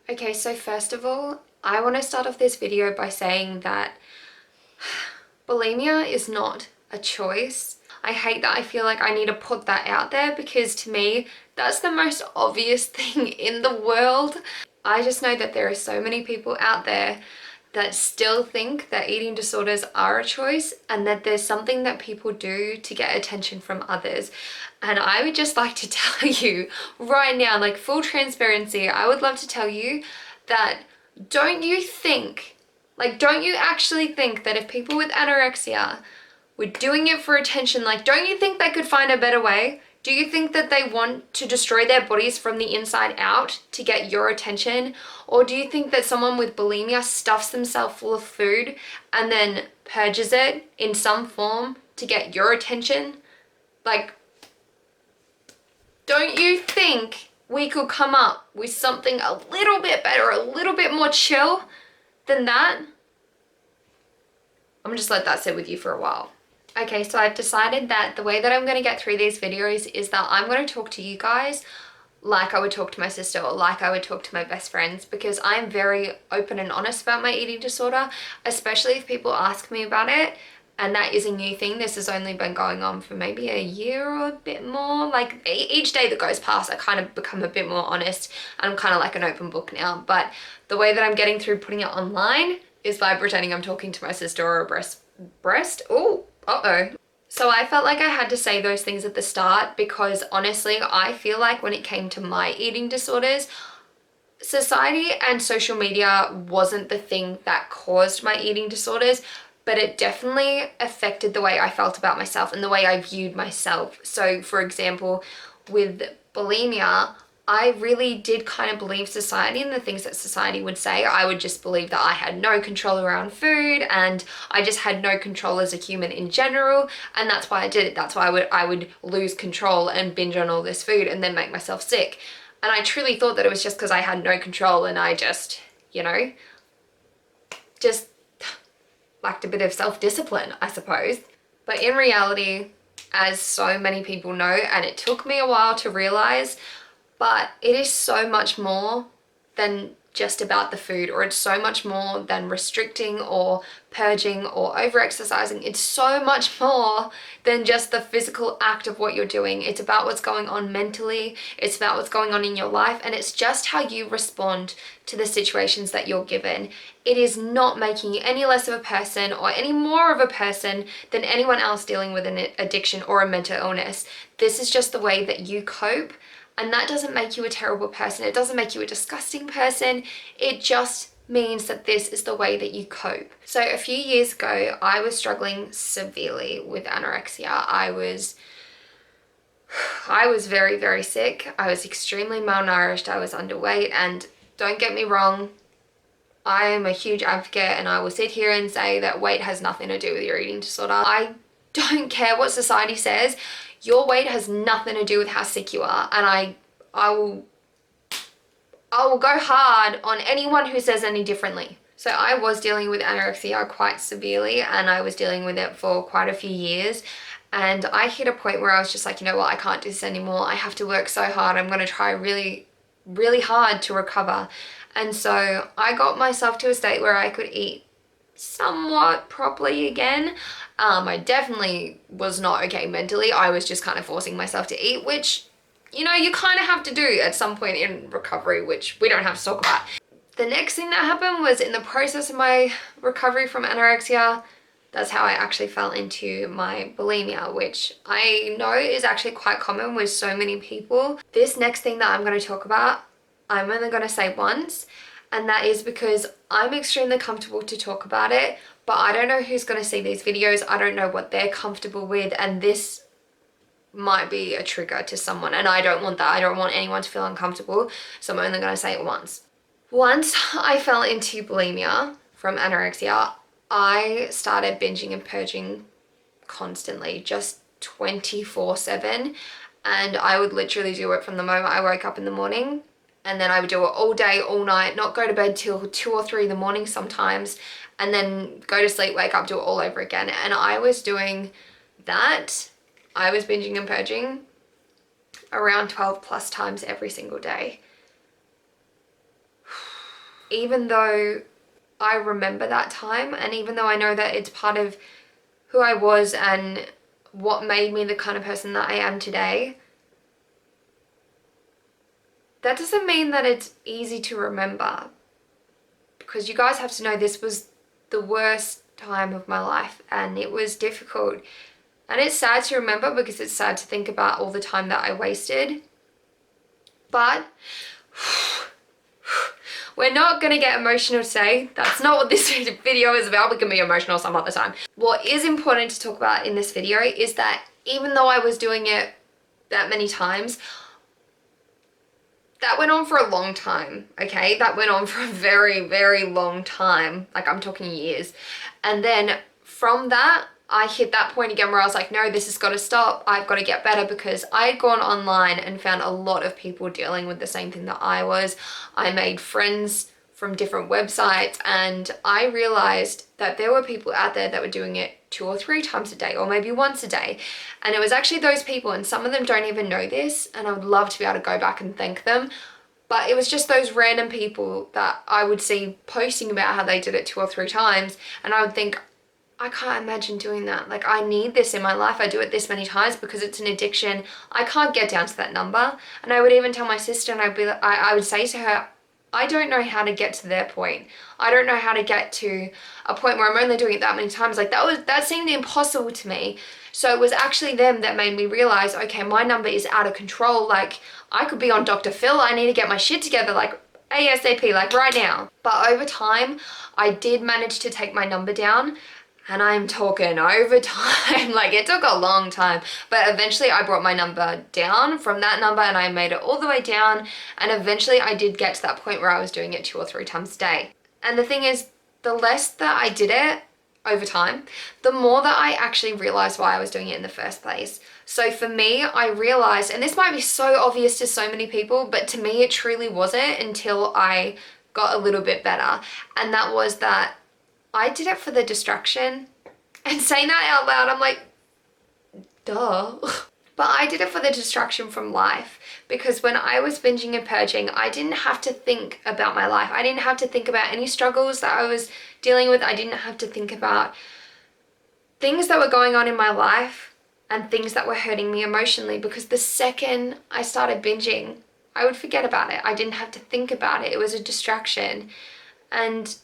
Okay, so first of all, I want to start off this video by saying that bulimia is not a choice. I hate that I feel like I need to put that out there because to me, that's the most obvious thing in the world. I just know that there are so many people out there that still think that eating disorders are a choice and that there's something that people do to get attention from others. And I would just like to tell you right now, like full transparency, I would love to tell you that don't you actually think that if people with anorexia were doing it for attention, like don't you think they could find a better way? Do you think that they want to destroy their bodies from the inside out to get your attention? Or do you think that someone with bulimia stuffs themselves full of food and then purges it in some form to get your attention? Like, don't you think we could come up with something a little bit better, a little bit more chill than that? I'm just let that sit with you for a while. Okay, so I've decided that the way that I'm going to get through these videos is that I'm going to talk to you guys like I would talk to my sister or like I would talk to my best friends, because I'm very open and honest about my eating disorder, especially if people ask me about it. And that is a new thing. This has only been going on for maybe a year or a bit more. Like each day that goes past, I kind of become a bit more honest. I'm kind of like an open book now. But the way that I'm getting through putting it online is by pretending I'm talking to my sister or a breast. Oh, uh-oh. So I felt like I had to say those things at the start because honestly, I feel like when it came to my eating disorders, society and social media wasn't the thing that caused my eating disorders, but it definitely affected the way I felt about myself and the way I viewed myself. So for example, with bulimia, I really did kind of believe society and the things that society would say. I would just believe that I had no control around food and I just had no control as a human in general, and that's why I did it. That's why I would lose control and binge on all this food and then make myself sick. And I truly thought that it was just because I had no control and I just, just lacked a bit of self-discipline, I suppose. But in reality, as so many people know, and it took me a while to realize, but it is so much more than just about the food, or it's so much more than restricting or purging or over-exercising. It's so much more than just the physical act of what you're doing. It's about what's going on mentally, it's about what's going on in your life, and it's just how you respond to the situations that you're given. It is not making you any less of a person or any more of a person than anyone else dealing with an addiction or a mental illness. This is just the way that you cope. And that doesn't make you a terrible person. It doesn't make you a disgusting person. It just means that this is the way that you cope. So a few years ago, I was struggling severely with anorexia. I was very, very sick. I was extremely malnourished. I was underweight. And don't get me wrong, I am a huge advocate and I will sit here and say that weight has nothing to do with your eating disorder. I don't care what society says. Your weight has nothing to do with how sick you are, and I will go hard on anyone who says any differently. So I was dealing with anorexia quite severely, and I was dealing with it for quite a few years. And I hit a point where I was just like, you know what, I can't do this anymore. I have to work so hard. I'm going to try really, really hard to recover. And so I got myself to a state where I could eat somewhat properly again. I definitely was not okay mentally. I was just kind of forcing myself to eat, which, you kind of have to do at some point in recovery, which we don't have to talk about. The next thing that happened was in the process of my recovery from anorexia, that's how I actually fell into my bulimia, which I know is actually quite common with so many people. This next thing that I'm going to talk about, I'm only going to say once, and that is because I'm extremely comfortable to talk about it, but I don't know who's going to see these videos. I don't know what they're comfortable with, and this might be a trigger to someone, and I don't want that. I don't want anyone to feel uncomfortable, so I'm only going to say it once. Once I fell into bulimia from anorexia, I started binging and purging constantly, just 24/7, and I would literally do it from the moment I woke up in the morning, and then I would do it all day, all night, not go to bed till 2 or 3 in the morning sometimes, and then go to sleep, wake up, do it all over again. And I was doing that. I was binging and purging around 12 plus times every single day. even though I remember that time, and even though I know that it's part of who I was and what made me the kind of person that I am today, that doesn't mean that it's easy to remember. Because you guys have to know, this was the worst time of my life and it was difficult. And it's sad to remember because it's sad to think about all the time that I wasted. But we're not going to get emotional today. That's not what this video is about. We can be emotional some other time. What is important to talk about in this video is that even though I was doing it that many times, that went on for a long time, okay? That went on for a very, very long time. Like, I'm talking years. And then from that, I hit that point again where I was like, no, this has got to stop. I've got to get better, because I had gone online and found a lot of people dealing with the same thing that I was. I made friends from different websites and I realized that there were people out there that were doing it 2 or 3 times a day, or maybe once a day. And it was actually those people, and some of them don't even know this, and I would love to be able to go back and thank them. But it was just those random people that I would see posting about how they did it 2 or 3 times, and I would think, I can't imagine doing that. Like, I need this in my life. I do it this many times because it's an addiction. I can't get down to that number. And I would even tell my sister, and I would say to her, I don't know how to get to their point. I don't know how to get to a point where I'm only doing it that many times. Like, that seemed impossible to me. So it was actually them that made me realize, okay, my number is out of control. Like, I could be on Dr. Phil. I need to get my shit together, like ASAP, like right now. But over time, I did manage to take my number down. And I'm talking over time, like it took a long time, but eventually I brought my number down from that number and I made it all the way down. And eventually I did get to that point where I was doing it 2 or 3 times a day. And the thing is, the less that I did it over time, the more that I actually realized why I was doing it in the first place. So for me, I realized, and this might be so obvious to so many people, but to me it truly wasn't until I got a little bit better. And that was that I did it for the distraction. And saying that out loud, I'm like, duh. But I did it for the distraction from life, because when I was binging and purging, I didn't have to think about my life. I didn't have to think about any struggles that I was dealing with. I didn't have to think about things that were going on in my life and things that were hurting me emotionally, because the second I started binging, I would forget about it. I didn't have to think about it. It was a distraction. And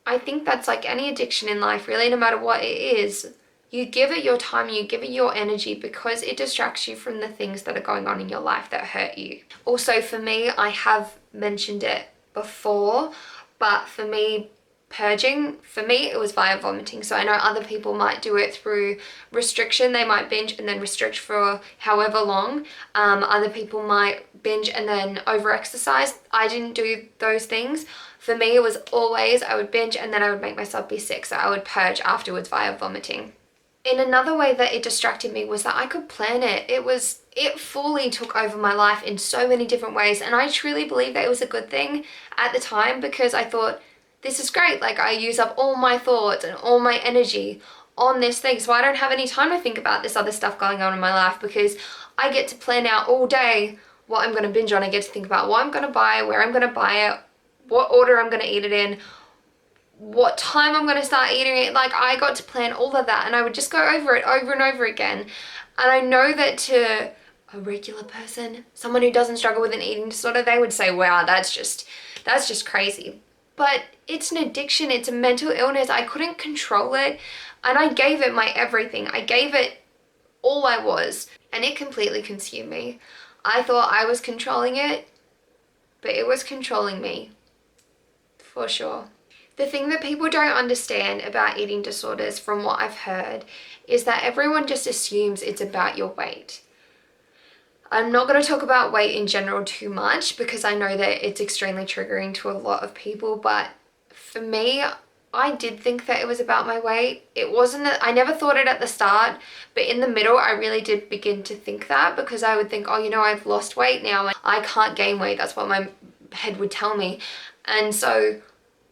I think that's like any addiction in life, really, no matter what it is. You give it your time, you give it your energy, because it distracts you from the things that are going on in your life that hurt you. Also, for me, I have mentioned it before, but for me, purging, for me, it was via vomiting. So I know other people might do it through restriction. They might binge and then restrict for however long. Other people might binge and then over-exercise. I didn't do those things. For me, it was always, I would binge and then I would make myself be sick. So I would purge afterwards via vomiting. In another way that it distracted me was that I could plan it. It fully took over my life in so many different ways. And I truly believe that it was a good thing at the time, because I thought, this is great. Like, I use up all my thoughts and all my energy on this thing. So I don't have any time to think about this other stuff going on in my life, because I get to plan out all day what I'm going to binge on. I get to think about what I'm going to buy, where I'm going to buy it, what order I'm going to eat it in, what time I'm going to start eating it. Like, I got to plan all of that, and I would just go over it over and over again. And I know that to a regular person, someone who doesn't struggle with an eating disorder, they would say, wow, that's just crazy. But it's an addiction, it's a mental illness. I couldn't control it, and I gave it my everything. I gave it all I was, and it completely consumed me. I thought I was controlling it, but it was controlling me, for sure. The thing that people don't understand about eating disorders, from what I've heard, is that everyone just assumes it's about your weight. I'm not going to talk about weight in general too much, because I know that it's extremely triggering to a lot of people, but for me, I did think that it was about my weight. It wasn't, I never thought it at the start, but in the middle, I really did begin to think that, because I would think, oh, you know, I've lost weight now, and I can't gain weight. That's what my head would tell me. And so,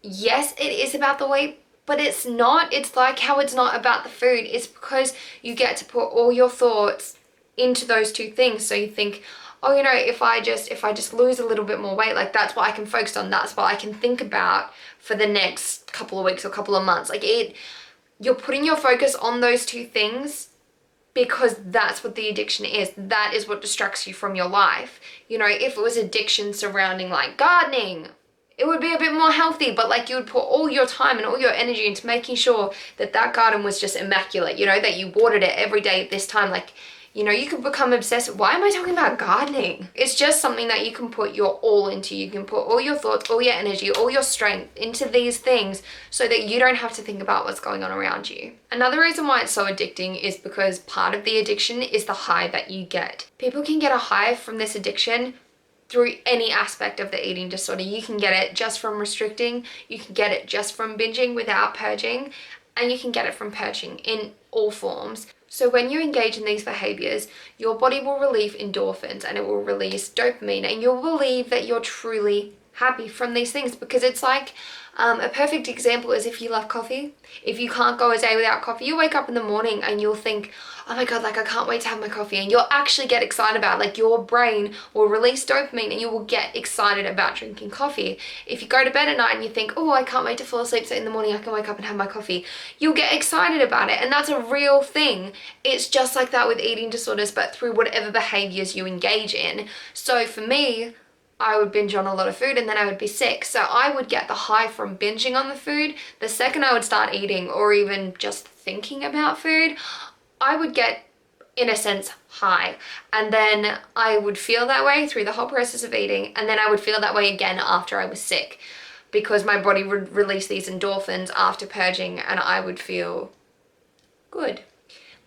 yes, it is about the weight, but it's not. It's like how it's not about the food. It's because you get to put all your thoughts into those two things. So you think, oh, you know, if I just lose a little bit more weight, like that's what I can focus on. That's what I can think about for the next couple of weeks or couple of months. Like you're putting your focus on those two things because that's what the addiction is. That is what distracts you from your life. You know, if it was addiction surrounding like gardening, it would be a bit more healthy, but like you would put all your time and all your energy into making sure that that garden was just immaculate, you know, that you watered it every day at this time. Like, you know, you could become obsessed. Why am I talking about gardening? It's just something that you can put your all into. You can put all your thoughts, all your energy, all your strength into these things so that you don't have to think about what's going on around you. Another reason why it's so addicting is because part of the addiction is the high that you get. People can get a high from this addiction through any aspect of the eating disorder. You can get it just from restricting, you can get it just from binging without purging, and you can get it from purging in all forms. So when you engage in these behaviors, your body will release endorphins and it will release dopamine, and you'll believe that you're truly happy from these things, because it's like a perfect example is if you love coffee. If you can't go a day without coffee, you wake up in the morning and you'll think, oh my God, like I can't wait to have my coffee, and you'll actually get excited about it. Like your brain will release dopamine and you will get excited about drinking coffee. If you go to bed at night and you think, oh, I can't wait to fall asleep so in the morning I can wake up and have my coffee, you'll get excited about it, and that's a real thing. It's just like that with eating disorders, but through whatever behaviors you engage in. So for me, I would binge on a lot of food and then I would be sick. So I would get the high from binging on the food. The second I would start eating or even just thinking about food, I would get, in a sense, high. And then I would feel that way through the whole process of eating. And then I would feel that way again after I was sick, because my body would release these endorphins after purging and I would feel good.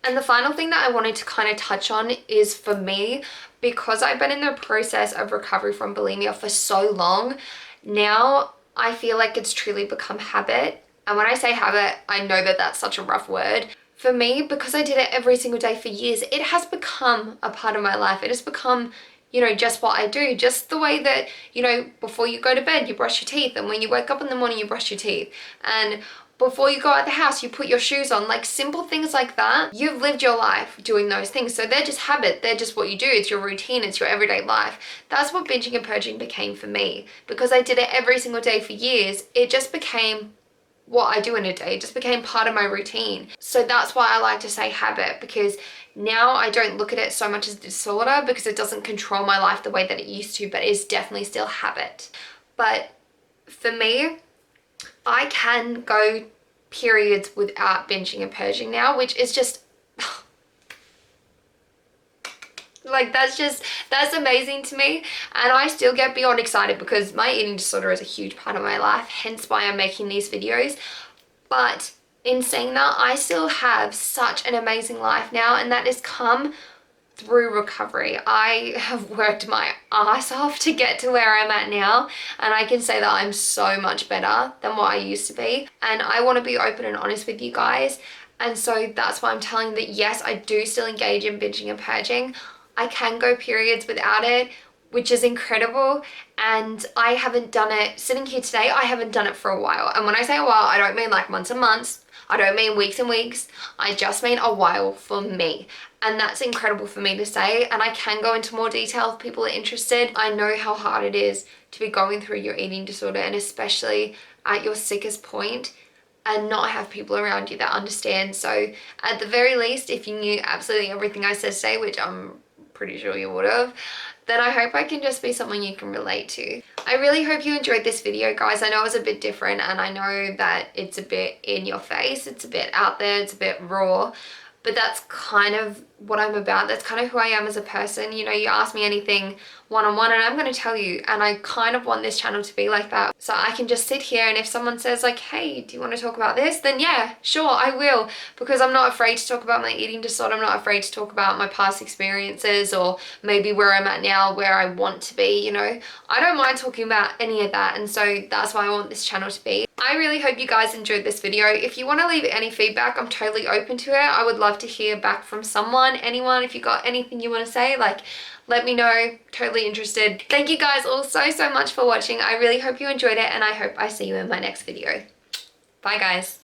And the final thing that I wanted to kind of touch on is, for me, because I've been in the process of recovery from bulimia for so long, now I feel like it's truly become habit. And when I say habit, I know that that's such a rough word. For me, because I did it every single day for years, it has become a part of my life. It has become, you know, just what I do. Just the way that, you know, before you go to bed, you brush your teeth. And when you wake up in the morning, you brush your teeth. And before you go out the house, you put your shoes on. Like simple things like that. You've lived your life doing those things. So they're just habit. They're just what you do. It's your routine. It's your everyday life. That's what binging and purging became for me. Because I did it every single day for years, it just became what I do in a day. It just became part of my routine. So that's why I like to say habit, because now I don't look at it so much as disorder, because it doesn't control my life the way that it used to, but it's definitely still habit. But for me, I can go periods without binging and purging now, which is just like, that's amazing to me. And I still get beyond excited because my eating disorder is a huge part of my life, hence why I'm making these videos. But in saying that, I still have such an amazing life now, and that has come through recovery. I have worked my ass off to get to where I'm at now, and I can say that I'm so much better than what I used to be. And I want to be open and honest with you guys, and so that's why I'm telling you that yes, I do still engage in binging and purging. I can go periods without it, which is incredible, and I haven't done it, sitting here today, I haven't done it for a while. And when I say a while, I don't mean like months and months, I don't mean weeks and weeks, I just mean a while for me. And that's incredible for me to say, and I can go into more detail if people are interested. I know how hard it is to be going through your eating disorder, and especially at your sickest point, and not have people around you that understand. So at the very least, if you knew absolutely everything I said today, which I'm pretty sure you would have, then I hope I can just be someone you can relate to. I really hope you enjoyed this video, guys. I know it's a bit different, and I know that it's a bit in your face, it's a bit out there, it's a bit raw, but that's kind of what I'm about. That's kind of who I am as a person. You know, you ask me anything one-on-one and I'm going to tell you, and I kind of want this channel to be like that. So I can just sit here, and if someone says like, hey, do you want to talk about this? Then yeah, sure, I will, because I'm not afraid to talk about my eating disorder. I'm not afraid to talk about my past experiences, or maybe where I'm at now, where I want to be, you know. I don't mind talking about any of that, and so that's why I want this channel to be. I really hope you guys enjoyed this video. If you want to leave any feedback, I'm totally open to it. I would love to hear back from someone, anyone. If you got anything you want to say, like, let me know. Totally interested. Thank you guys all so much for watching. I really hope you enjoyed it, and I hope I see you in my next video. Bye guys.